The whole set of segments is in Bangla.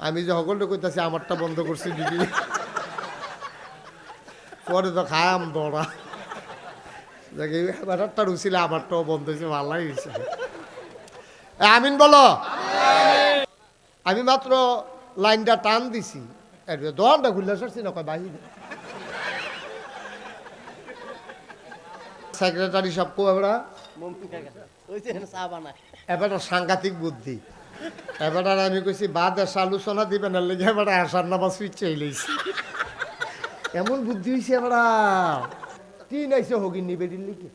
আমি যে সকলটা কইতাছি আমারটা বন্ধ করছি দিদি, পরে তো খায়াম দৌড়া দেখি ব্যাটারটা রুছিলে আমারটাও বন্ধ হয়েছে, ভালোই হয়েছে। আমিন বলো। আমি মাত্র লাইনটা টান দিছি, দোয়ানটা খুললে সরছি না কয় বাহিরে। সেক্রেটারি সব কোবরা এবার সাংঘাতিক বুদ্ধি। এবার আমি কইছি বাদ এসে আলোচনা দিবেন আর লেগে এবার আসার নামাজ ফিরছে লইছি। এমন বুদ্ধি হয়েছে এবার টিন আইসে হগিনি বেরির লিখে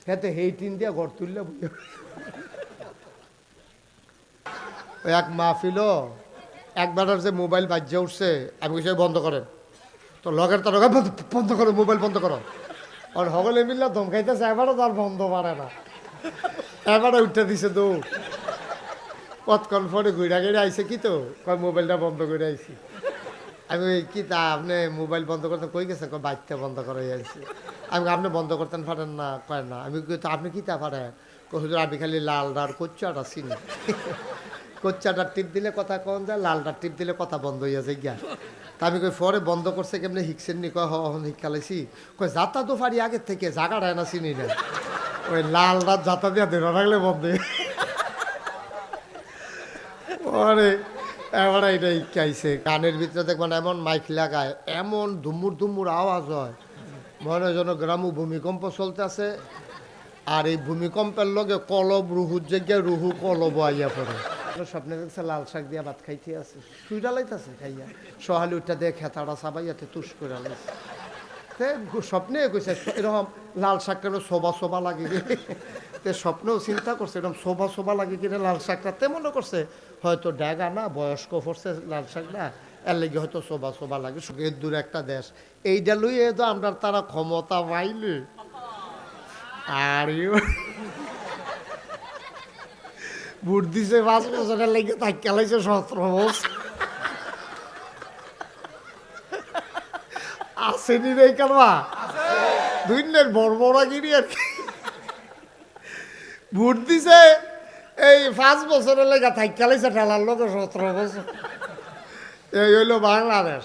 হেতে হেই টিন দিয়া ঘর তুললে বুঝে। ওই এক মাহফিল একবার যে মোবাইল বাজ্যে উঠছে, আমি কইছি বন্ধ করেন, তো লগের তার বন্ধ করো মোবাইল বন্ধ করো। আর সকলে মিললে ধমকাইতেছে, এবারও তার বন্ধ পারে না, এবারে উঠে দিছে দৌড়। কতক্ষণ পরে ঘুরা গেড়ে আইসে কি তো কয় মোবাইলটা বন্ধ করে আইসি। আমি ওই কি তা আপনি মোবাইল বন্ধ করতে কই গেছেন, কয় বাইকটা বন্ধ করে আইসি। আমি আপনি বন্ধ করতেন পারেন না, কয় না। আমি তো আপনি কি তা পারেন, হুজুর আমি খালি লালডার কোচ্চাটা চিনি, কোচ্চাটার টিপ দিলে কথা কন যায়, লালডার টিপ দিলে কথা বন্ধ হইয়া যায় গিয়া। তা আমি কই পরে বন্ধ করছে কেমনি হিকসেন নি, কয় হন হিকালাইছি, কয় যাতা তো পারি আগের থেকে জাগাড়ায় না চিনি না, ওই লালডার যাতা দিয়া ধরে রাখলে বন্ধ। পরে এবার এটা ইকাইছে কানের ভিতরে দেখবেন এমন মাইক লাগায়, এমন ধুমুর ধুমুর আওয়াজ হয় মনে যেন গ্রামে ভূমিকম্প চলতেছে। আর এই ভূমিকম্পের লগে কলব রুহুর জায়গায় রুহু কলব আইয়া পড়ে। স্বপ্নে দেখছে লাল শাক দিয়া ভাত খাইতে আছে, সুইটা লাইতেছে খাইয়া, সহালি উঠটা দিয়ে খেতাটা সাবাইয়াতে তুষ করে লাইছে। স্বপ্নে কইছে এরকম লাল শাকটা শোভা শোভা লাগে, স্বপ্নেও চিন্তা করছে এরকম শোভা শোভা লাগে কিনা লাল শাকটা, তেমনও করছে হয়তো ড্যাগা না বয়স্ক পড়ছে লাল শাক না, এর লেগে হয়তো শোভা শোভা লাগে। এর দূর একটা দেশ এইটা লইয়ে তো আমরা তারা ক্ষমতা পাইলে আর ভোট দিছে 5 বছরের লেগে তাই খেলাইছে 17 বছর আসেনি রে কারবা দুইনের বড়বড়াগিরি আর কি। ভোট দিছে এই 5 বছরের লেগে তাই খেলাইছে ঠেলার লোক 17 বছর। এই হইলো বাংলাদেশ।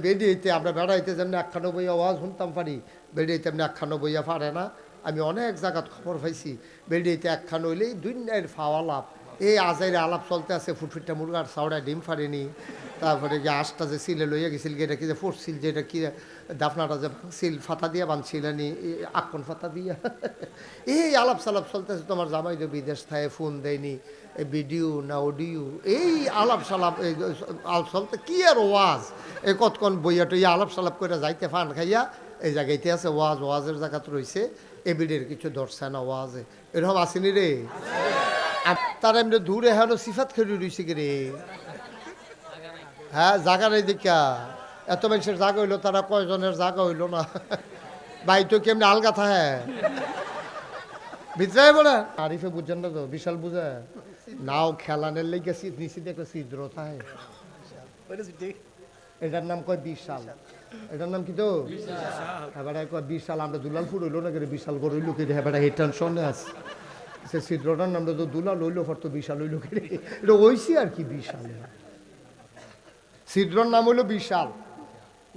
বেডিয়েতে আমরা বেড়াইতে যেমনি 91 আওয়াজ শুনতাম পারি, বেডিয়েতে এমনি 91 পারে না। আমি অনেক জায়গাত খবর পাইছি বেডিয়েতে 1 হইলেই দুইনের ফাওয়া লাভ। এই আজাইরে আলাপ চলতে আছে, ফুটফুটটা মুরগার চাউড়ায় ডিম ফারেনি, তারপরে যে আশটা যে সিলে লইয়া গেছিল এটা কি যে ফুটছিল, যেটা কি দাফনাটা যে সিল ফাতা দিয়া বানছিলেনি আকন ফাতা দিয়া, এই আলাপ সালাপ চলতেছে। তোমার জামাই তো বিদেশ থাকে ফোন দেয়নি, ভিডিও না অডিও, এই আলাপ সালাপ আল চলতে কি আর ওয়াজ। এই কতক্ষণ বইয়া টইয়া আলাপ সালাপ করে যাইতে ফান খাইয়া এই জায়গাইতে আছে ওয়াজ, ওয়াজের জায়গাত রয়েছে এবিডের কিছু ধরছে না ওয়াজে, এরকম আসেনি রে। তার এমনি দূরে হেন সিফাত খেলি রয়েছে কি রে, হ্যাঁ জাগা নেই দেখা এত মানুষের জাগা হইলো, তারা কয়জনের জাগা হইলো না, ভাই তো কেমনি আলগা থাকে ভিতরে বলে। আরিফে বুঝছেন না তো, বিশাল বুঝে নাও খেলানের লেগে নিচে একটা ছিদ্র থাকে, এটার নাম কয় বিশাল। এটার নাম কি তো এবার কয় বিশাল। আমরা দুলালপুর হইলো না করে বিশাল করে হইলো কি এবার এই টেনশনে আছে, সে ছিদ্রটার নামটা তো দুলাল হইলো ফর তো বিশাল হইলো কি এটা ওইসি আর কি। বিশাল ছিদ্রর নাম হইলো বিশাল,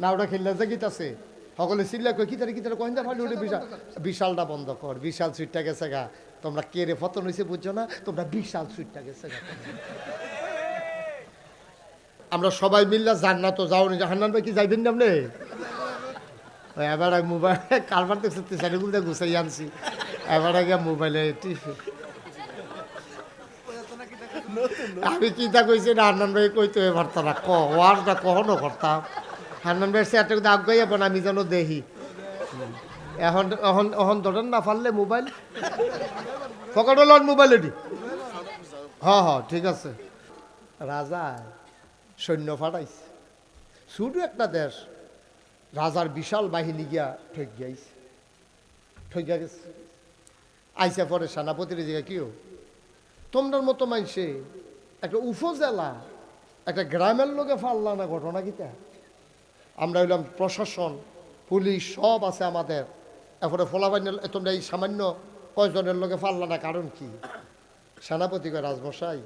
না ওটা খেললে যে গীত আছে সকলে চিল্লা কয় কি তারে কহিন ভালো ওটা বিশাল, বিশালটা বন্ধ কর, বিশাল সুইটটা গেছে গা। তোমরা কে রে ফতন হয়েছে বুঝছো না, তোমরা বিশাল সুইটটা গেছে গা। আমরা সবাই মিললে জান্নাত তো যাও নি, হান্নান ভাই কি যাইবেন না আপনি? এবার মোবাইল কারবার দেখছে সেগুলো গুছাই আনছি, এবার আগে মোবাইলে আমি কিতা কইছি না হান্নান ভাই কইতে পারত না, ওয়ার্ডটা কখনো করতাম। হান্নান ভাই সে একটা আগাইয়া বোন আমি যেন দেখি, এখন এখন এখন ধরেন না পারলে মোবাইল পকেট লন মোবাইল এটি। হ্যাঁ হ্যাঁ ঠিক আছে। রাজা সৈন্য ফাটাইছে, শুধু একটা দেশ রাজার বিশাল বাহিনী গিয়া ঠকিয়া গেছে। আইসা পরে সেনাপতির জায়গা কিও তোমরার মতো মানুষে একটা উপজেলা একটা গ্রামের লোকে ফাল্লা না, ঘটনা কিতা? আমরা হইলাম প্রশাসন পুলিশ সব আছে আমাদের, এরপরে ফলাবাইন তোমরা এই সামান্য কয়জনের লোকে ফাল্লা না, কারণ কি? সেনাপতি কয় রাজমশাই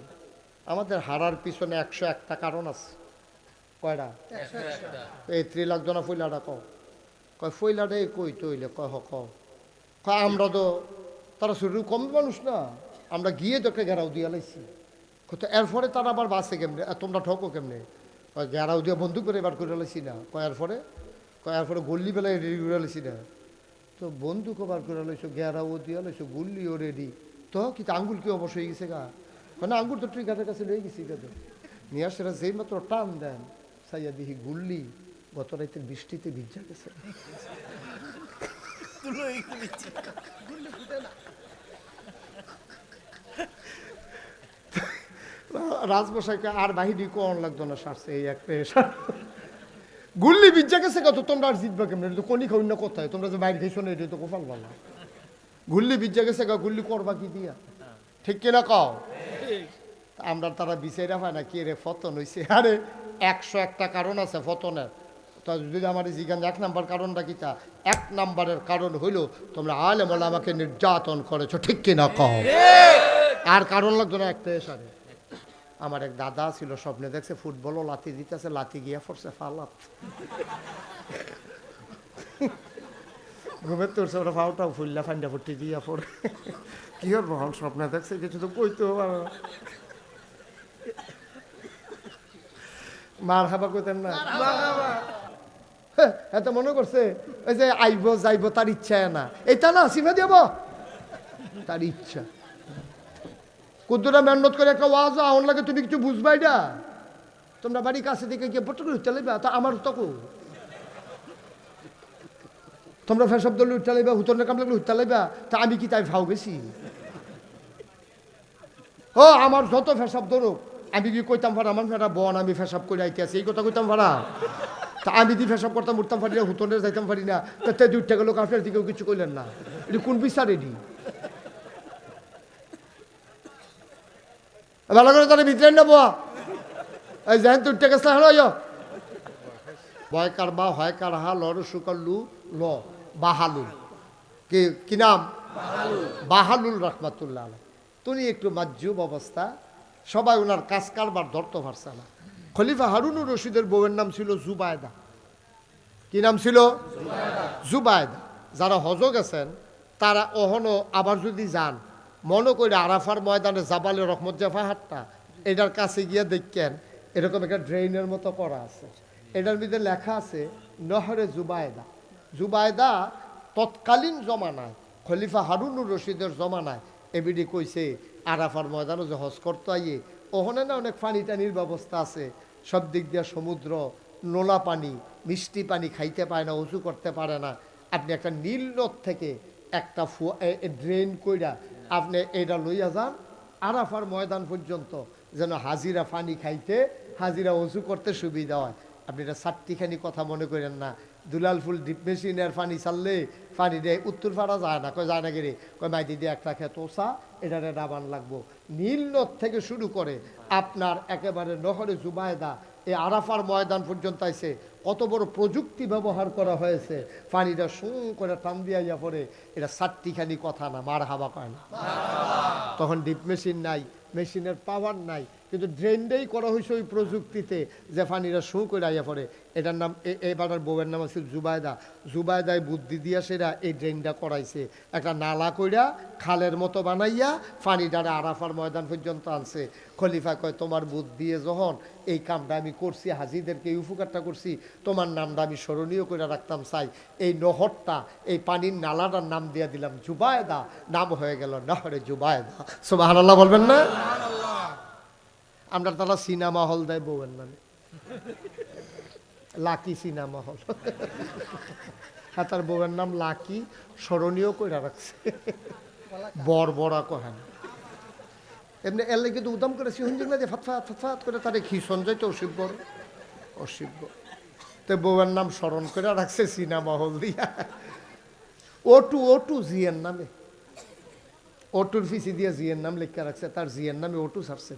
আমাদের হারার পিছনে 101টা কারণ আছে। কয়টা? এই 3 লাখ জনা ফইলাটা কয় ফইলাটাই কই তৈলে কয় কয় আমরা তো তারা শুরু কম মানুষ না, আমরা গিয়ে তোকে ঘেরাও দিয়ে লাইছি। কত এরপরে তারা আবার বাসে কেমনে, তোমরা ঠকো কেমনে? কয় ঘেরাও দিয়ে বন্ধু করে এবার করে লাইছি না। কয় এরপরে গল্লি বেলায় রেডি করে লাইছি না। তো বন্দুকও বার করে লাইছো, ঘেরাও দিয়ে লাইছো, গুল্লিও রেডি, তো কি আঙ্গুল কি অবশ্যই হয়ে গেছে গা? মানে আঙ্গুল তো ট্রিগারের কাছে লয়ে গেছি গাছে নিয়ে আসে যেই মাত্র টান দেন সাইয়া দিহি গুল্লি গত রাতের বৃষ্টিতে ভিজা গেছে। রাজমশাইকে আর বাহিনী কোন লাগতো না, সারছে এই একটা গুল্লি ভিজা গেছে কত, তোমরা আর জিতবা কেমন? তো কোনি খাই না কোথায়, তোমরা যে বাইরে খাইছো না, এটা তো কোফাল ভালো। গুল্লি ভিজা গেছে গা, গুল্লি করবা কি দিয়া? ঠিক কিনা কও? আমরা তারা বিচাইরা পায় না কি রে ফতন হইছে। আরে 101টা কারণ আছে ফতনের। তো যদি আমার জিজ্ঞান 1 নাম্বার কারণটা কি, তা 1 নাম্বারের কারণ হইল তোমরা আলেম ওলামাকে নির্যাতন করেছো। ঠিক কিনা কও? আর কারণ লাগতো না একটা সারে। আমার এক দাদা ছিল, স্বপ্নে দেখছে ফুটবলও লাথি দিতেছে, লাথি গিয়া পড়ছে ফালাত। ঘুমের তোর ওরা ফাউটাও ফুললা ফান্ডা ফুটি দিয়া পড়ে। কি হল বহন স্বপ্নে দেখছে, কিছু তো কইতেও পারে না। মার খাবা কইতেন না, এত মনে করছে ওই যে আইব যাইব তার ইচ্ছা না, এইটা না সিমা দিব তার ইচ্ছা। কুদ্দুরা মেহনত করে একটা ওয়াজ আউন লাগে, তুমি কিছু বুঝবাই না। তোমরা বাড়ির কাছে দিকে গিয়ে পট্ট করে চালাইবা, তা আমার তক তোমরা ফেসব দল উঠালাইবা, হুতনের কাম লাগলে উঠালাইবা, তা আমি কি তাই ভাও গেছি? ও আমার যত ফেসব ধরুক, আমি কি কইতাম ভাড়া আমার ফেরা বন আমি ফেসব করে আইতে আছি, এই কথা কইতাম ভাড়া? তা আমি দি ফেসব করতাম, উঠতাম পারি না, হুতনের যাইতাম পারি না, তাতে উঠতে গেল আপনার দিকেও কিছু কইলেন না। এটি কোন বিচার? এটি ভালো করে তারা ভিতরে নেব, এই যেন তুই উঠতে গেছে হলো বয় কার বা হয় কার হা লর সুকার লু ল বাহালুল, কি নাম? বাহালুল রহমাতুল্লাহ। তুমি একটু মাজুব অবস্থা, সবাই ওনার কাজ কারবার ধরতে পারছে না। খলিফা হারুনুর রশিদের বউয়ের নাম ছিল জুবায়দা। কি নাম ছিল? জুবায়দা। যারা হজ গেছেন তারা অহনো আবার যদি যান, মনে করে আরাফার ময়দানে জাবালে রহমত জাফাহাটটা, এটার কাছে গিয়ে দেখেন এরকম একটা ড্রেইনের মতো করা আছে, এটার মধ্যে লেখা আছে নহরে জুবায়দা। জুবায়দা তৎকালীন জমানায় খলিফা হারুনুর রশিদের জমানায় এবিডি কইছে আরাফার ময়দানও যে হজ করতে আইয়ে ওখানে না অনেক পানি টানির ব্যবস্থা আছে, সব দিক দিয়ে সমুদ্র, নোলা পানি, মিষ্টি পানি খাইতে পায় না, উঁচু করতে পারে না। আপনি একটা নীল নদ থেকে একটা ড্রেন কইরা আপনি এটা লইয়া যান আরাফার ময়দান পর্যন্ত, যেন হাজিরা পানি খাইতে, হাজিরা উঁচু করতে সুবিধা হয়। আপনি এটা চারটিখানি কথা মনে করেন না। দুলাল ফুল ডিপ মেশিনের পানি চাললে পানি দিয়ে উত্তর পাড়া যায় না, কয় যায় না গেলে, কয় মাইদি দিয়ে একটা খেত ওসা এটারে ডাবান লাগবো। নীল নদ থেকে শুরু করে আপনার একেবারে নহরে জুবায়দা এই আরাফার ময়দান পর্যন্ত আইছে, কত বড় প্রযুক্তি ব্যবহার করা হয়েছে, পানিটা সুঁ করে টান দিয়া পড়ে। এটা চারটিখানি কথা না, মার হাবা কয় না। তখন ডিপ মেশিন নাই, মেশিনের পাওয়ার নাই, কিন্তু ড্রেনটাই করা হয়েছে ওই প্রযুক্তিতে যে পানিটা শু করে আইয়া পড়ে। এটার নাম এবার বউয়ের নাম আছে জুবায়দা। জুবায়দায় বুদ্ধি দিয়া সেরা এই ড্রেনটা করাইছে, একটা নালা কইরা খালের মতো বানাইয়া পানিটারে আরাফার ময়দান পর্যন্ত আনছে। খলিফা কয় তোমার বুদ্ধি দিয়ে যখন এই কামটা আমি করছি, হাজিদেরকে এই উপকারটা করছি, তোমার নামটা আমি স্মরণীয় করে রাখতাম চাই। এই নহরটা, এই পানির নালাটার নাম দিয়ে দিলাম জুবায়দা, নাম হয়ে গেল নহরে জুবায়দা। সুবহানাল্লাহ বলবেন না? আমরা তারা সিনেমা হল দেয় বউয়ের নামে, লাকি সিনেমা হল। হ্যাঁ, তার বউয়ের নাম লাকি, স্মরণীয় করে রাখছে, বড়া কহেন এমনি এলে কিন্তু উদাম করে সিহঞ্জিং না যে ফাতফাত ফাতফাত করে তারে খিসন যাইতে অশিব্য তো বউয়ের নাম স্মরণ করে রাখছে সিনেমা হল দিয়া। ওটু জিয়ের নামে, ওটুর ফিসি দিয়ে জিয়ের নাম লিখে রাখছে, তার জিয়ের নামে ওটু ছাড়ছে।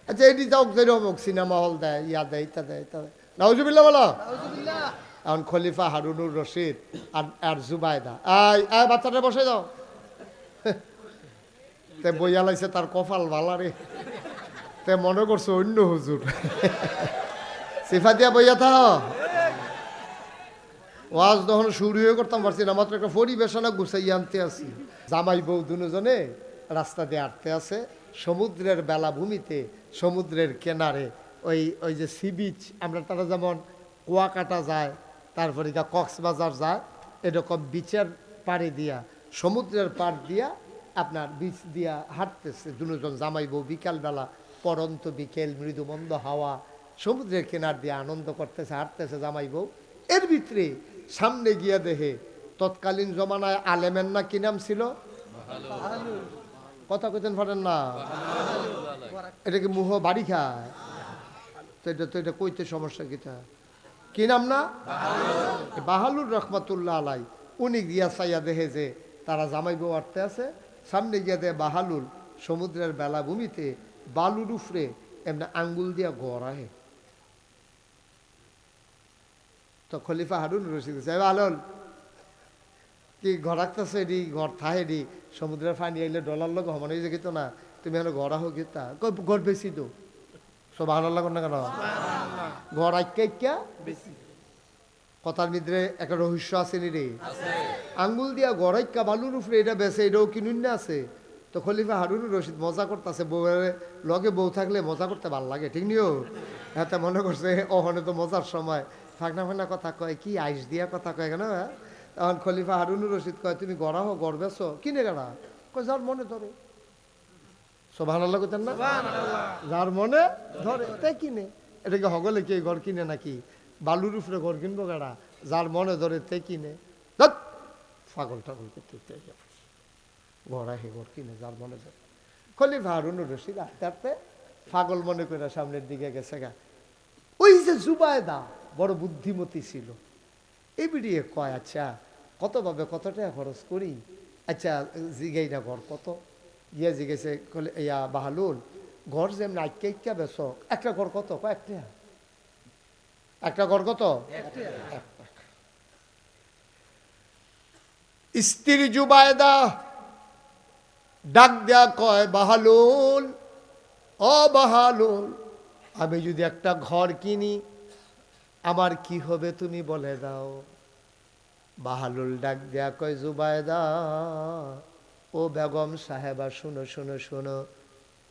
আচ্ছা এটি যাও যেরকম সিনেমা হল দেয়, ইয়া দেয়, তা দেয়, তা দেয়। নাউজুবিল্লাহ বলো। এখন খলিফা হারুনুর রশিদ আর জুবায়দা আয় বাচ্চাটা বসে যাও, বইয়া লাইছে তার কপাল ভালা রে। তে মনে করছো অন্য হুজুর সিফা দিয়া বইয়া থাও ওয়াজ তখন শুরু হয়ে করতাম পারছি না, মাত্র একটা পরিবেশনা গুছাই আনতে আসি। জামাই বউ দুজনে রাস্তা দিয়ে আটতে আছে সমুদ্রের বেলাভূমিতে, সমুদ্রের কিনারে। ওই ওই যে সি বিচ, আমরা তারা যেমন কুয়াকাটা যায়, তারপরে কক্সবাজার যায়, এরকম বিচের পাড়ে দিয়া, সমুদ্রের পাড় দিয়া আপনার বিচ দিয়া হাঁটতেছে দুজন জামাই বউ। বিকালবেলা, পরন্ত বিকেল, মৃদুমন্দ হাওয়া, সমুদ্রের কিনার দিয়ে আনন্দ করতেছে, হাঁটতেছে জামাই বউ। এর ভিতরে সামনে গিয়া দেখে তৎকালীন জমানায় আলেমের না কি নাম ছিল, কথা কইতেন পারেন না, এটা কি মুহ বাড়ি খায়? তো এটা কইতে সমস্যা কিটা, কি নাম না, বাহালুর রহমাতুল্লাহ আলাই। উনি গিয়া চাইয়া দেখে যে তারা জামাই বউ আটতে আছে, সামনে গিয়া দেয় বাহালুল সমুদ্রের বেলাভূমিতে বালুর উফরে এমনি আঙ্গুল দিয়া গড়াহে। তো খলিফা হারুন রশিদ বাহালুল কি ঘর রাখতেছে, এটি ঘর থাহেডি সমুদ্রের পানি আইলে ডলার লোক হমান হয়ে যেত না, তুমি এখন ঘর আহ গীতা ঘর বেশি তো সব ভালো লাগ না কেন, ঘর আইকা কথার ভিতরে একটা রহস্য আছে নি রে, আঙ্গুল দিয়া গড়াইকা বালুর উপরে এটা বেছে, এটাও কিনুন না আছে। তো খলিফা হারুন রশিদ মজা করতেছে, বউয়ের লগে বউ থাকলে মজা করতে ভাল লাগে, ঠিক নিও। হ্যাঁ, মনে করছে ওখানে তো মজার সময় ফাঁকনা ফাঁকনা কথা কয়, কি আইস দিয়া কথা কয় কেন। তখন খলিফা হারুন রশিদ কয়, তুমি গড়া হো, গড় বেছো, কিনে গেলা, কয় যার মনে ধরে। সুবহানাল্লাহ কইতেন না, যার মনে ধরে তাই কিনে। এটাকে হগলে কি ঘর কিনে নাকি, বালুর উপরে ঘর কিনবো গাড়া, যার মনে ধরে তে কিনে। পাগল টাগল করতে ঘোড়া হে ঘর কিনে যার মনে ধরে। খলিফা হারুন রশিদ আস্তে আস্তে পাগল মনে করে সামনের দিকে গেছে গা। ওই যে জুবায়দা বড় বুদ্ধিমতী ছিল, এই বিড়িয়ে কয়, আচ্ছা কত ভাবে কত টাকা খরচ করি, আচ্ছা জিগাই না ঘর কত, গিয়ে জিগেছে ইয়া বাহালুল ঘর যেমন আইকা ইকা বেশ, একটা ঘর কত, কয়েকটা, একটা ঘর কত, স্ত্রী জুবায়দা ডাক দেয়া কয়, বাহালুল ও বাহালুল, আমি যদি একটা ঘর কিনি আমার কি হবে তুমি বলে দাও। বাহালুল ডাক দেয়া কয়, জুবায়দা ও বেগম সাহেবা, শুনো শুনো শুনো,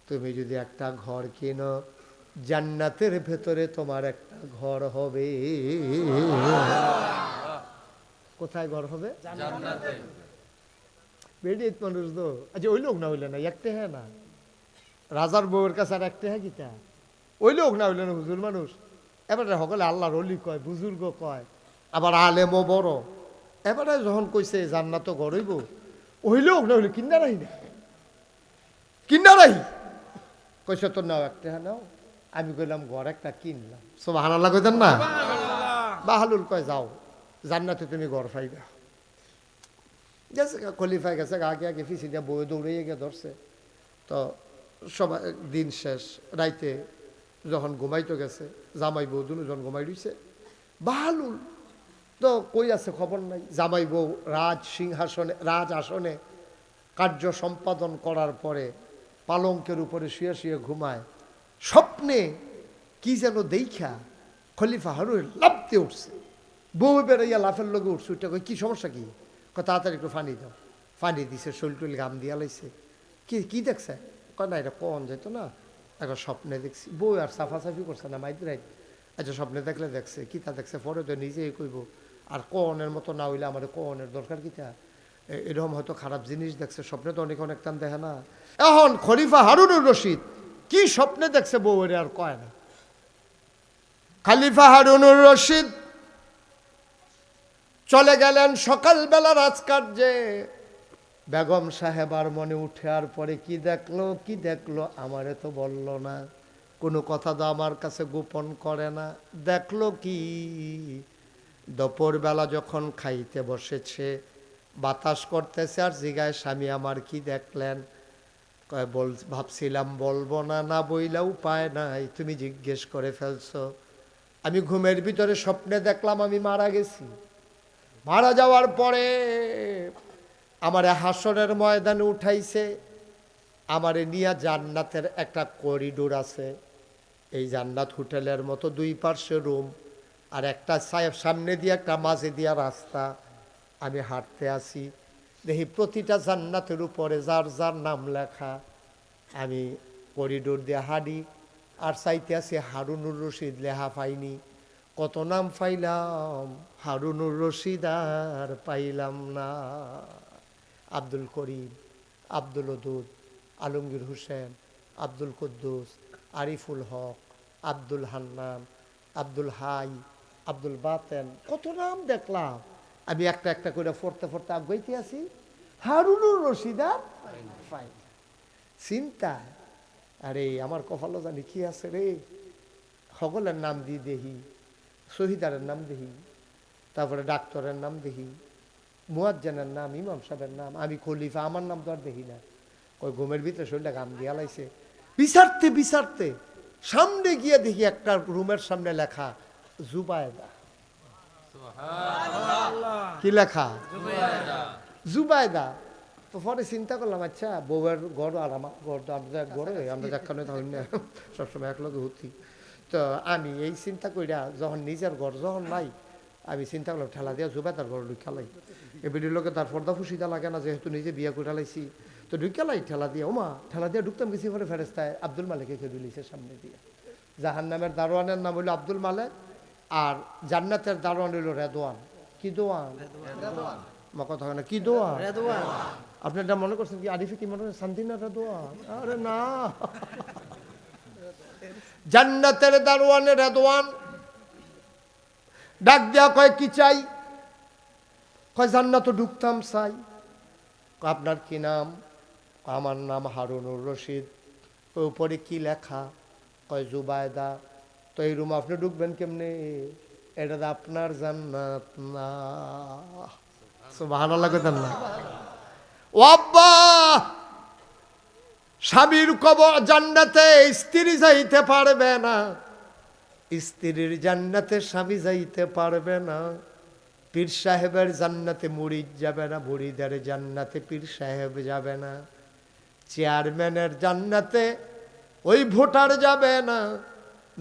তুমি যদি একটা ঘর কিনো জান্নাতের ভেতরে তোমার একটা ঘর হবে। কোথায় ঘর হবে? জান্নাতে। বেডিত মানুষ তো, আচ্ছা ওই লোক না হইলে না, একটা হ্যাঁ না, রাজার বউয়ের কাছে আর একটা হ্যাঁ গীতা, ওই লোক না হইলে না, হুজুর মানুষ। এবারে সকলে আল্লাহর অলি কয়, বুজুর্গ কয়, আবার আলেমও বড়। এবারে যখন কইছে জান্নাত ঘর হইব, ওই লোক না হইলে কিনা রাহি না, কিনা রাহি কইছে তো নাও একটা হ্যাঁ নাও। আমি কইলাম ঘর একটা কিনলাম। সুবহানাল্লাহ কইতেন না। বাহালুল কয়, যাও জান্নাতে তুমি ঘর পাইবা। গেছে খলিফায় গেছে, আগে আগে ফিসি দিয়া বই দৌড়িয়ে গিয়ে ধরছে। তো সবাই দিন শেষ, রাইতে যখন ঘুমাইতে গেছে, জামাই বউ দুজন ঘুমাই রইছে। বাহালুল তো কই আছে খবর নাই। জামাই বউ রাজ আসনে কার্য সম্পাদন করার পরে পালঙ্কের উপরে শুয়ে শুয়ে ঘুমায়। স্বপ্নে কি যেন দেখা খলিফা হারুন লাফতে উঠছে, বউ বেড়াইয়া লাফের লগে উঠছে। উঠে কই, কি সমস্যা কি, তাড়াতাড়ি একটু পানি দাও। পানি দিছে, শৈল টুল গাম দিয়া লাইছে। কি দেখছে, কয় না এটা কন যেত না, একটা স্বপ্নে দেখছি। বউ আর সাফাসাফি করছে না, মাইতে রাইত। আচ্ছা স্বপ্নে দেখলে দেখছে, কিতা দেখছে পরে তো নিজেই কইব। আর কনের মতো না হইলে আমার কনের দরকার কিতা, এরকম হয়তো খারাপ জিনিস দেখছে, স্বপ্নে তো অনেক অনেক টান দেখে না। এখন খলিফা হারুনুর রশিদ কি স্বপ্নে দেখছে বউরে আর কয় না। খলিফা হারুনুর রশিদ চলে গেলেন সকালবেলা রাজকার্যে। বেগম সাহেবার মনে উঠে আর পরে কি দেখলো আমারে তো বলল না, কোনো কথা তো আমার কাছে গোপন করে না। দেখলো কি, দুপুরবেলা যখন খাইতে বসেছে বাতাস করতেছে আর জিগায়, স্বামী আমার কি দেখলেন? কয়, ভাবছিলাম বলবো না, না বইলা উপায় নাই, তুমি জিজ্ঞেস করে ফেলছো। আমি ঘুমের ভিতরে স্বপ্নে দেখলাম আমি মারা গেছি। মারা যাওয়ার পরে আমার হাসরের ময়দানে উঠাইছে, আমারে নিয়া জান্নাতের একটা করিডোর আছে, এই জান্নাত হোটেলের মতো দুই পার্শ্বে রুম, আর একটা সামনে দিয়ে একটা মাঝে দিয়া রাস্তা। আমি হাঁটতে আসি, দেখি প্রতিটা জান্নাতের উপরে যার যার নাম লেখা। আমি করিডোর দিয়ে হাঁটি আর চাইতে আছি হারুনুর রশিদ লেখা পাইনি। কত নাম পাইলাম, হারুনুর রশিদ আর পাইলাম না। আব্দুল করিম, আব্দুল ওদুদ, আলমগীর হোসেন, আব্দুল কুদ্দুস, আরিফুল হক, আব্দুল হান্নান, আব্দুল হাই, আব্দুল বাতেন, কত নাম দেখলাম। আমি একটা একটা করে পড়তে পড়তে আগাইতে আছি, হারুনুর রশিদ আর পাই না। চিন্তা, আরে আমার কপালও জানি কি আছে রে। সকলের নাম দিয়ে দেখি, শহীদারের নাম দেখি, তারপরে ডাক্তারের নাম দেখি, মুয়াজ্জিনের নাম, ইমাম সাহেবের নাম, আমি খলিফা, আমার নাম তো আর দেখি না। ওই ঘুমের ভিতরে শরীরটা গাম দিয়া লাইছে। বিচারতে বিচারতে সামনে গিয়ে দেখি একটা রুমের সামনে লেখা জুবায়দা। কি লেখা? জুবায়দা। তো পরে চিন্তা করলাম, আচ্ছা বউয়ের গড় আর আমার গড় গড়ে আমরা দেখানো তখন না সবসময় একলগে হতি। তো আমি এই চিন্তা করিয়া যখন নিজের ঘর যখন নাই, আমি চিন্তা করলাম ঠেলা দিয়া জুবায়দার ঘর ঢুকালাই। এ বিডির লোকে তার পর্দা ফুসিদা লাগে না, যেহেতু নিজে বিয়ে করে লাইছি। তো ঢুকালাই ঠেলা দিয়া, ওমা ঠেলা দিয়া ঢুকতাম গেছি পরে ফেরেস্তায় আব্দুল মালিককে খেয়ে দিলিছে সামনে দিয়ে। জাহান্নামের দারোয়ানের নাম হইল আব্দুল মালিক, আর জান্নাতের দারোয়ান হইল রেদওয়ান। কি দোয়ান? মা কথা হয় না, কি দোয়ান? আপনি এটা মনে করছেন কি আরিফে কি মনে হয় শান্তিনা রেদওয়ান? আরে না, জান্নাতের দারোয়ানের রেদওয়ান। ডাক দেয়া কয় কি চাই? কয় জান্নাত ঢুকতাম চাই। আপনার কি নাম? আমার নাম হারুনুর রশিদ। ওই উপরে কি লেখা? কয় জুবায়দা। তো এই রুম আপনি ঢুকবেন কেমনে? এটা আপনার জান্নাত না। সুবহানাল্লাহ কইতেন না? ও আব্বা, স্বামীর কবর জান্নাতে স্ত্রী যাইতে পারবে না, স্ত্রীর জান্নাতে স্বামী যাইতে পারবে না, পীর সাহেবের জান্নাতে মুরিদ যাবে না, মুরিদের জান্নাতে পীর সাহেব যাবে না, চেয়ারম্যানের জান্নাতে ওই ভোটার যাবে না,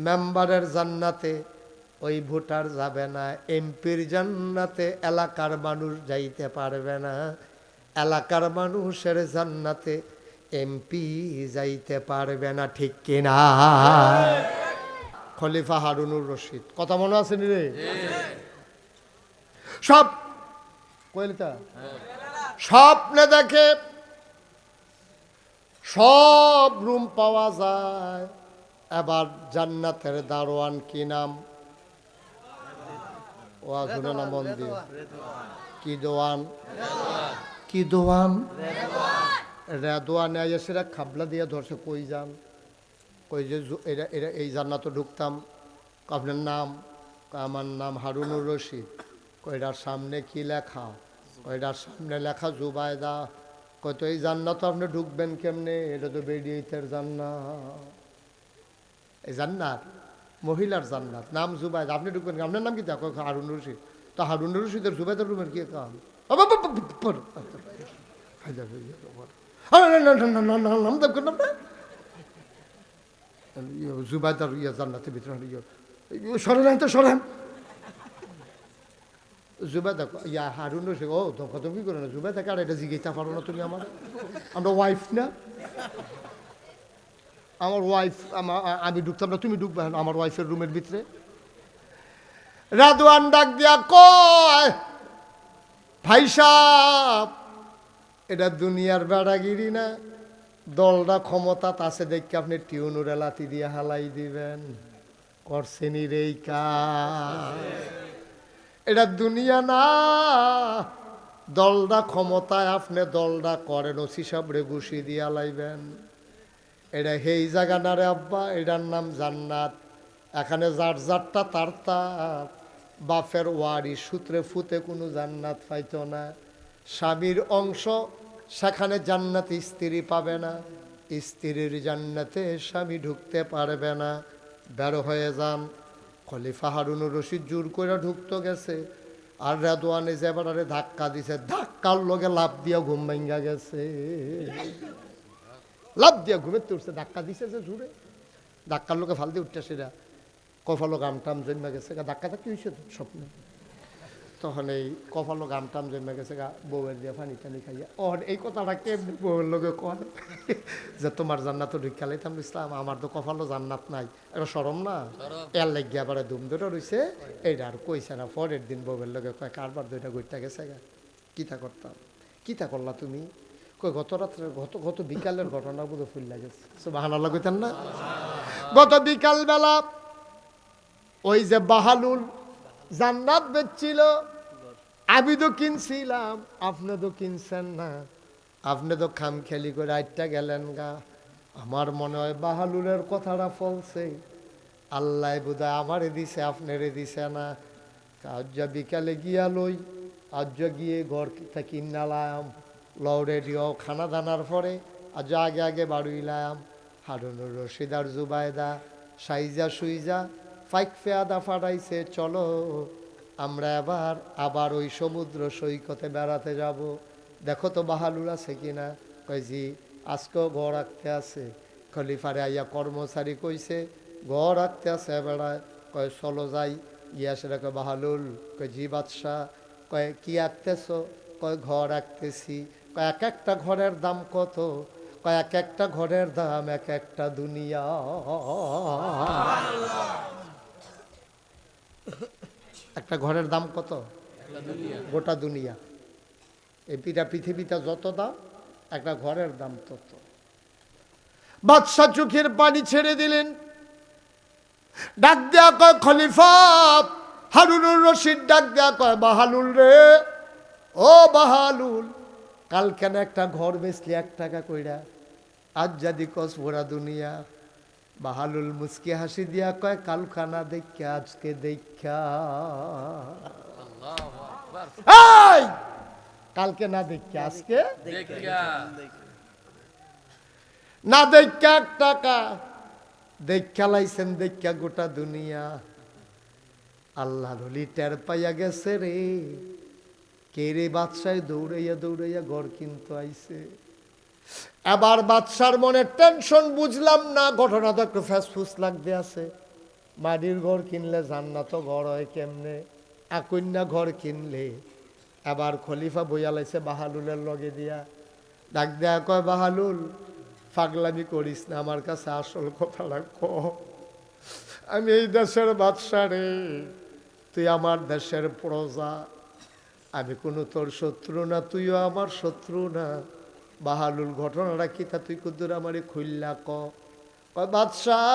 মেম্বারের জান্নাতে ওই ভোটার যাবে না, এমপির জান্নাতে এলাকার মানুষ যাইতে পারবে না, এলাকার মানুষের জান্নাতে এমপি যাইতে পারবে না। ঠিক কিনা? খলিফা হারুনুর রশিদ। কথা মনে আছে নি রে? সব কইলতা স্বপ্নে দেখে সব রুম পাওয়া যায়। এবার জান্নাতের দারোয়ান কি নাম? ও শুনে না মন দিয়ে। কি দোয়ান? কি দোয়ান? রেদওয়ান এসে খাবলা দিয়ে ধরছে। কই যান? কই যে এই জান্নাতে ঢুকতাম। আপনার নাম? আমার নাম হারুনুর রশিদ। কয়টার সামনে কি লেখা? কয়টার সামনে লেখা জুবায়দা। কত এই জান্নাত আপনি ঢুকবেন কেমনে? এটা তো বেডিয়েতের জান্নাত। এই জান্নাত মহিলার জান্নাত, নাম জুবায়দা। আপনি ঢুকবেন, আপনার নাম কি? দেখো হারুনুর রশিদ। তো হারুনুর রশিদের জুবায়দার রুমের কি কাম? নাম দেখবেন না জুবায়দার ইয়ে জান্নাতের ভিতরে সরেন তো সরেন। জুবায়দা ইয়া হারুন রশিদ। ও ধমকাধমকি করে না, জুবায়দা কার এটা জিজ্ঞাসা পারো না তুমি? আমার আমরা ওয়াইফ না, আমার ওয়াইফ। আমি ঢুকতাম না, তুমি ঢুকবে আমার ওয়াইফের রুমের ভিতরে। রাদওয়ান ডাক দিয়া কয়, ভাই সাহেব এটা দুনিয়ার বেড়াগিরি না, দলটা ক্ষমতা আছে দেখে আপনি টিউনুরে লাথি দিয়ে হালাই দিবেন। করছেনি রে কাজ? এটা দুনিয়া না, দলটা ক্ষমতায় আপনি দলটা করেন, ওসি সাবরে ঘুষি দিয়ে হালাইবেন। এটা সেই জায়গা না রে আব্বা, এটার নাম জান্নাত। এখানে যার যারটা তার তার বাপের ওয়ারি সূত্রে ফুতে কোনো জান্নাত পাইত না। স্বামীর অংশ সেখানে জান্নাতে স্ত্রী পাবে না, স্ত্রীর জান্নাতে স্বামী ঢুকতে পারবে না। বের হয়ে যান। খলিফা হারুনুর রশিদ জোর করে ঢুকতে গেছে, আর রেদওয়ানে যে এবারে ধাক্কা দিছে, ধাক্কার লগে লাভ দিয়া ঘুম ভাঙ্গা গেছে। লাভ দিয়া ঘুমেতে উঠছে, ধাক্কা দিছে যে জুড়ে, ধাক্কার লোকে ফাল দিয়ে উঠতে সেটা কপালো গাম টাম জন্মে গেছে গা, ধাক্কাটা কি হয়েছে স্বপ্নে, তখন এই কপালো গাম টাম জন্মে গেছে গা, বউয়ের দিয়ে পানি টানি খাইয়া। ও এই কথাটা কেমনি বউয়ের লোকে কয় যে তোমার জান্নাত ঢুকা লাইতাম ইসলাম, আমার তো কপালো জান্নাত নাই, এটা সরম না, এর লাগিয়া আবার ধুম ধরে রয়েছে, এইটা আর কইছে না। পরের দিন বউয়ের লোকে কয় কারবার দুইটা গইটা গেছে গা, কিতা করতাম, কিতা করলা তুমি, কই গত রাত্রে গত বিকালের ঘটনা বোধ ফুল লাগেছে, সুবহানাল্লাহ কইতেন না। গত বিকাল বেলা ওই যে বাহালুল জান্নাত বেচছিল, আমি তো কিনছিলাম, আপনি তো কিনছেন না, আপনি তো খাম খেলি করে আটটা গেলেন গা। আমার মনে হয় বাহালুলের কথাটা ফলছে, আল্লাহ বোধহয় আমারে দিছে আপনারে দিছে না। আজ বিকালে গিয়া লই, আজ গিয়ে ঘর থাকি নালাম, লও রেডিও খানা দানার পরে আজ আগে আগে বাড়ুইলাম। হারুনুর রশিদ আর জুবায়দা সাইজা সুইজা ফাইক ফেয়াদা ফাটাইছে, চলো আমরা আবার ওই সমুদ্র সৈকতে বেড়াতে যাব, দেখো তো বাহালুল আছে কিনা। কয় জি আজকেও ঘর রাখতে আছে। খলিফারে আইয়া কর্মচারী কইছে ঘর রাখতে আছে বেড়ায়, কয় চলো যাই। গিয়া সেটা কয় বাহালুল, কয় জি বাদশাহ। কয় কি আঁকতেছ, কয় ঘর আঁকতেছি। কয় এক একটা ঘরের দাম কত, কয় এক একটা ঘরের দাম এক একটা দুনিয়া। একটা ঘরের দাম কত, গোটা দুনিয়া। এই পৃথিবীটা যত দাম, একটা ঘরের দাম তত। বাদশা চোখের পানি ছেড়ে দিলেন, ডাক দেয়া কয় খলিফা। হারুনুর রশিদ ডাক দেয়া কয় বাহালুল রে, ও বাহালুল, কাল কেন একটা ঘর বেচলি 1 টাকা কইরা, আজ যদি কস ভরা দুনিয়া। বাহালুল মুচকি হাসি দিয়া কয় কালখানা দেখা আজকে দেখা, কালকে না দেখা আজকে না দেখা 1 টাকা দেখা লাইছেন, দেখা গোটা দুনিয়া। আল্লাহ রলি টের পাইয়া গেছে রে, কে রে বাদশায় দৌড়াইয়া দৌড়াইয়া ঘর কিনতে আইছে। এবার বাদশার মনে টেনশন, বুঝলাম না ঘটনা তো একটু ফ্যাসফুস লাগতে আছে। মাটির ঘর কিনলে জান্নাত ঘর হয় কেমনে, আকন্যা ঘর কিনলে। এবার খলিফা বইয়া লাইছে বাহালুলের লগে দিয়া, ডাক দেয়া কয় বাহালুল পাগলামি করিস না, আমার কাছে আসল কথাটা ক। আমি এই দেশের বাদশা রে, তুই আমার দেশের প্রজা, আমি কোনো তোর শত্রু না, তুইও আমার শত্রু না। বাহালুল ঘটনাটা কি তা তুই কুদ্দুর আমারে খুললা ক। বাদশাহ,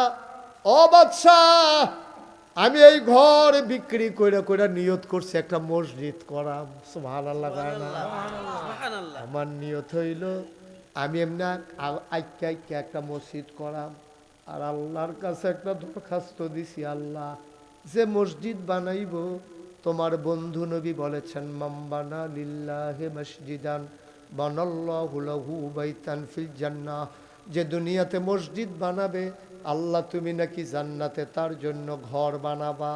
ও বাদশাহ, আমি এই ঘর বিক্রি কইরা কইরা নিয়ত করছি একটা মসজিদ করাম। সুবহানাল্লাহ। আমার নিয়ত হইল আমি এমনি আইক্যা আইক্যা একটা মসজিদ করাম। আর আল্লাহর কাছে একটা দরখাস্ত দিছি, আল্লাহ যে মসজিদ বানাইব, তোমার বন্ধু নবী বলেছেন মাম্বানা লিল্লাহি মসজিদান বানাল্লাহু লাহু বাইতান ফিল জান্নাহ, যে দুনিয়াতে মসজিদ বানাবে আল্লাহ তুমি নাকি জান্নাতে তার জন্য ঘর বানাবা।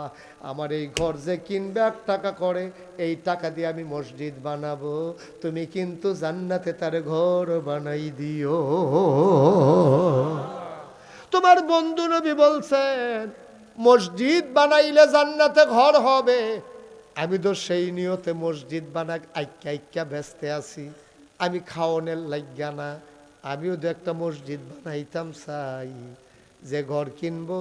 আমার এই ঘর যে কিনবে 1 টাকা করে, এই টাকা দিয়ে আমি মসজিদ বানাবো, তুমি কিন্তু জান্নাতে তার ঘর বানাই দিও। তোমার বন্ধু নবী বলছেন মসজিদ বানাইলে জান্নাতে ঘর হবে। আমি তো সেই নিয়তে মসজিদ বানাক আইক্যা আইক্যা ব্যস্ত আছি, আমি খাওয়ানোর লাগিয়া না, আমিও তো একটা মসজিদ বানাইতাম চাই। যে ঘর কিনবো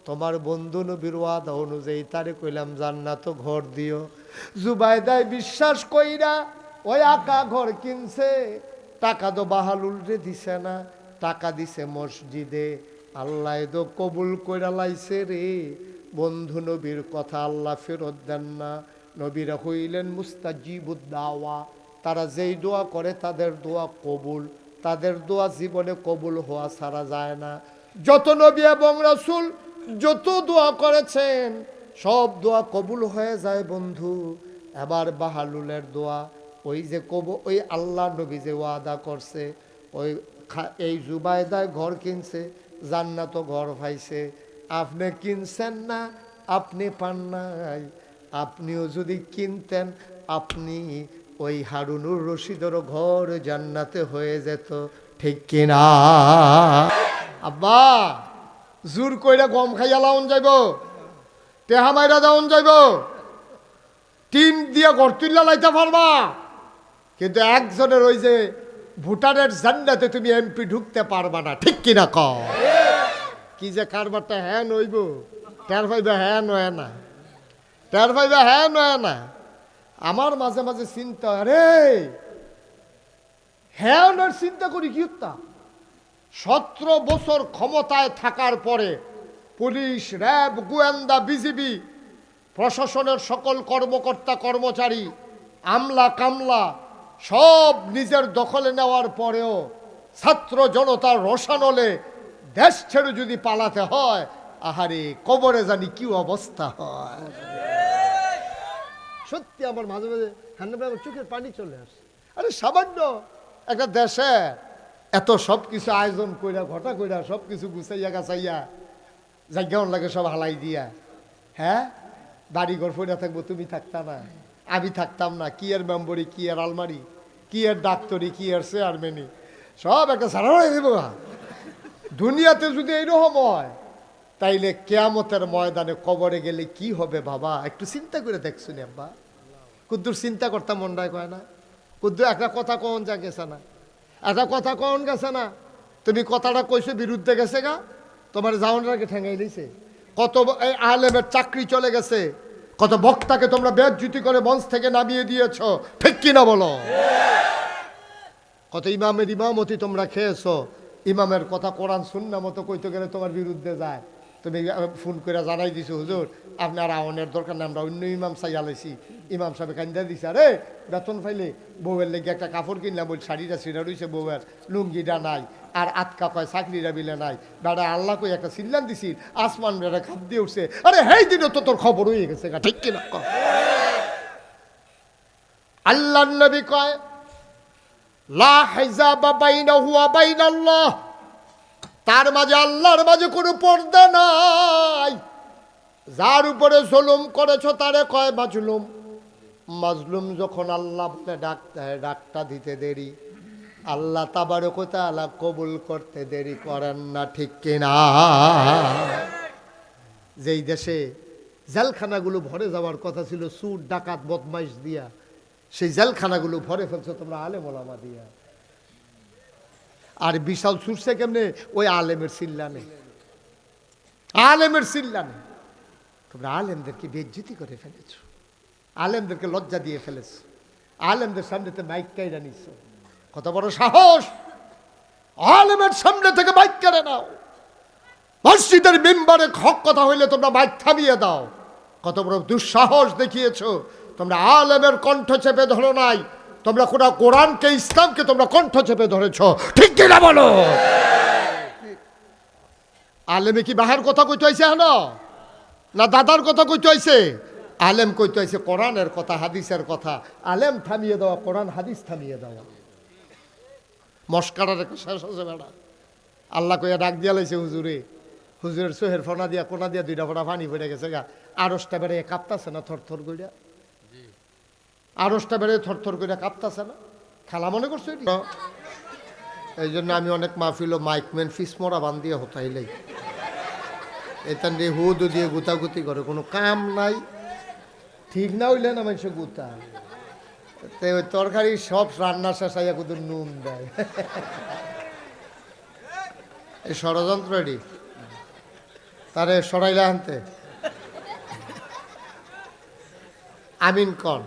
তোমার বন্ধু নবীর ওয়াদা অনুযায়ী তারে কইলাম জান্নাত ঘর দিও। জুবাইদায় বিশ্বাস কইরা ওই আকা ঘর কিনছে, টাকা তো বাহালুল রে দিছে না, টাকা দিছে মসজিদে। আল্লাহ তো কবুল কইরা লাইছে রে। বন্ধু নবীর কথা আল্লাহ ফেরত দেন না। নবীরা হইলেন মুস্তাজিবুদ দাওয়া, তারা যেই দোয়া করে তাদের দোয়া কবুল, তাদের দোয়া জীবনে কবুল হওয়া ছাড়া যায় না। যত নবী এবং রাসূল যত দোয়া করেছেন সব দোয়া কবুল হয়ে যায় বন্ধু। এবার বাহালুলের দোয়া, ওই যে ওই আল্লাহ নবী যে ওয়াদা করছে, ওই এই জুবাইদায় ঘর কিনছে, জান্নাত ঘর পাইছে। আপনি কিনছেন না, আপনি পান নাই। আপনিও যদি কিনতেন, আপনি ওই হারুনুর রশিদেরও ঘর জান্নাতে হয়ে যেত। ঠিক কিনা? আব্বা জোর কইরা গম খাইয়া লাউন যাইব, টেহা মাইরা যাওন যাইব, টিন দিয়ে ঘর তুললা লাইতে পারবা, কিন্তু একজনের ওই যে ভুটানের জান্নাতে তুমি এমপি ঢুকতে পারবা না। ঠিক কিনা ক? কি যে কারবারটা হ্যাঁ নইব, টের পাইবে হ্যাঁ নয় না, টের পাইবে হ্যাঁ নয় না। আমার মাঝে মাঝে চিন্তা, আরে হ্যাঁ নয় চিন্তা করি কি উত্তা 17 বছর ক্ষমতায় থাকার পরে পুলিশ, র্যাব, গোয়েন্দা, বিজিবি, প্রশাসনের সকল কর্মকর্তা কর্মচারী, আমলা কামলা সব নিজের দখলে নেওয়ার পরেও ছাত্র জনতার রোষানলে দেশ ছেড়ে যদি পালাতে হয়, আহারে কবরে জানি কি অবস্থা হয়। সত্যি আমার মাঝে মাঝে আমার চোখের পানি চলে আসে। আরে সামান্য একটা দেশে এত সব কিছু আয়োজন কইরা ঘটা কইরা সব কিছু গুছাইয়া গাছাইয়া জায়গাও লাগে সব হালাই দিয়া, হ্যাঁ বাড়িঘর ফইরা থাকবো, তুমি থাকতা না, আমি থাকতাম না, কি এর মেম্বরি, কি এর আলমারি, কি এর ডাক্তারি, কি এর চেয়ারম্যানি, সব একটা সারা হয়ে দেবো। দুনিয়াতে যদি এইরকম হয়, তাইলে কেয়ামতের ময়দানে কবরে গেলে কি হবে বাবা? একটু চিন্তা করে দেখছুন আব্বা। কুদ্দুর চিন্তা করতাম মনটায় কয় না, কুদ্দুর একটা কথা কখন যা গেছে না, একটা কথা কখন গেছে না, তুমি কথাটা কইছো বিরুদ্ধে গেছে গা, তোমার জাউনটাকে ঠেঙ্গাই দিছে, কত এই আলেমের চাকরি চলে গেছে, কত বক্তাকে তোমরা বেজ্জুতি করে মঞ্চ থেকে নামিয়ে দিয়েছ, ঠিক কিনা বলো? কত ইমামের ইমামতি তোমরা খেয়েছো, ইমামের কথা কোরআন সুন্নাহ মতো কইতে গেলে তোমার বিরুদ্ধে যায়, তুমি ফোন করে জানাই দিছো হুজুর আপনার আওয়ানের দরকার না, আমরা অন্য ইমাম চাইয়া লাইছি, ইমাম সাহেব কান্দা দিছে, আরে বেতন পাইলে বউয়ের লেগে একটা কাপড় কিনলাম, বল শাড়িটা ছিঁড়া রয়েছে, বউয়ের লুঙ্গিটা নাই, আর আটকা কয় চাকরিটা বিলে নাই, বেড়া আল্লাহ কই একটা সিল্লান দিছিল, আসমান বেড়া খাপ দিয়ে উঠছে, আরে হেই দিনও তো তোর খবর হয়ে গেছে, ঠিক কিনা? আল্লাহ নবী কয় লা হিজাবা বাইনাহু ওয়া বাইনাল্লাহ, তার মাঝে আল্লাহর মাঝে কোনো পর্দা নাই। যার উপরে জুলুম করেছো তারে কয় মাজলুম, মাজলুম যখন আল্লাহ বলে ডাক দেয়, ডাকটা দিতে দেরি, আল্লাহ তাবারক ওয়া তাআলা কবুল করতে দেরি করেন না, ঠিক কিনা? যেই দেশে জেলখানাগুলো ভরে যাওয়ার কথা ছিল চুর ডাকাত বদমাইশ দিয়া, সেই জেলখানাগুলো ভরে ফেলছো তোমরা আলেম ওলামা দিয়া। আর বিশাল ছুটছে কেমনে? ওই আলেমের চিল্লানে, আলেমের চিল্লানে। তোমরা আলেমদেরকে বেইজ্জতি করে ফেলেছ, আলেমদেরকে লজ্জা দিয়ে ফেলেছ, আলেমদের সামনেতে মাইক কাইরা নিছ। কত বড় সাহস! আলেমের সামনে থেকে মাইক কেড়ে নাও, মসজিদের মিম্বারে হক কথা হইলে তোমরা মাইক থামিয়ে দাও। কত বড় দুঃসাহস দেখিয়েছ! তোমরা আলেমের কণ্ঠ চেপে ধরো নাই, তোমরা কোরআনকে, ইসলামকে তোমরা কণ্ঠ চেপে ধরেছ, ঠিক কিনা বলো? আলেমে কি বাহার কথা কইতে হইছে না দাদার কথা কইতে হইছে? আলেম কইতে হইছে কোরআনের কথা, হাদিসের কথা। আলেম থামিয়ে দেওয়া, কোরআন হাদিস থামিয়ে দেওয়া। মস্কারার একটা শেষ আছে বেড়া। আল্লাহ কইয়া ডাক দিয়া লাইছে হুজুরে, হুজুরের চোহের ফোনা দিয়া কোনা দিয়া 2টা ফোঁটা পানি পড়ে গেছে গা, আড়সটা বেড়ে কাঁপতাছে না থর থর কইরা, আড়সটা বেড়ে থর থর কইরা কাঁপতাছে না? খেলা মনে করছো? এই জন্য আমি অনেক মাহফিল মাইকম্যান ফিস মরা বান দিয়ে হতাইলাই, এতান দিয়ে হুদ দিয়ে গুতাগুতি করে, কোনো কাম নাই, ঠিক না হইলে না মানুষ গুতা। ওই তরকারি সব রান্না শেষাইয়া কুদু নুন দেয়, এই ষড়যন্ত্র এটি তারে সরাইলে আনতে। আমিন কন।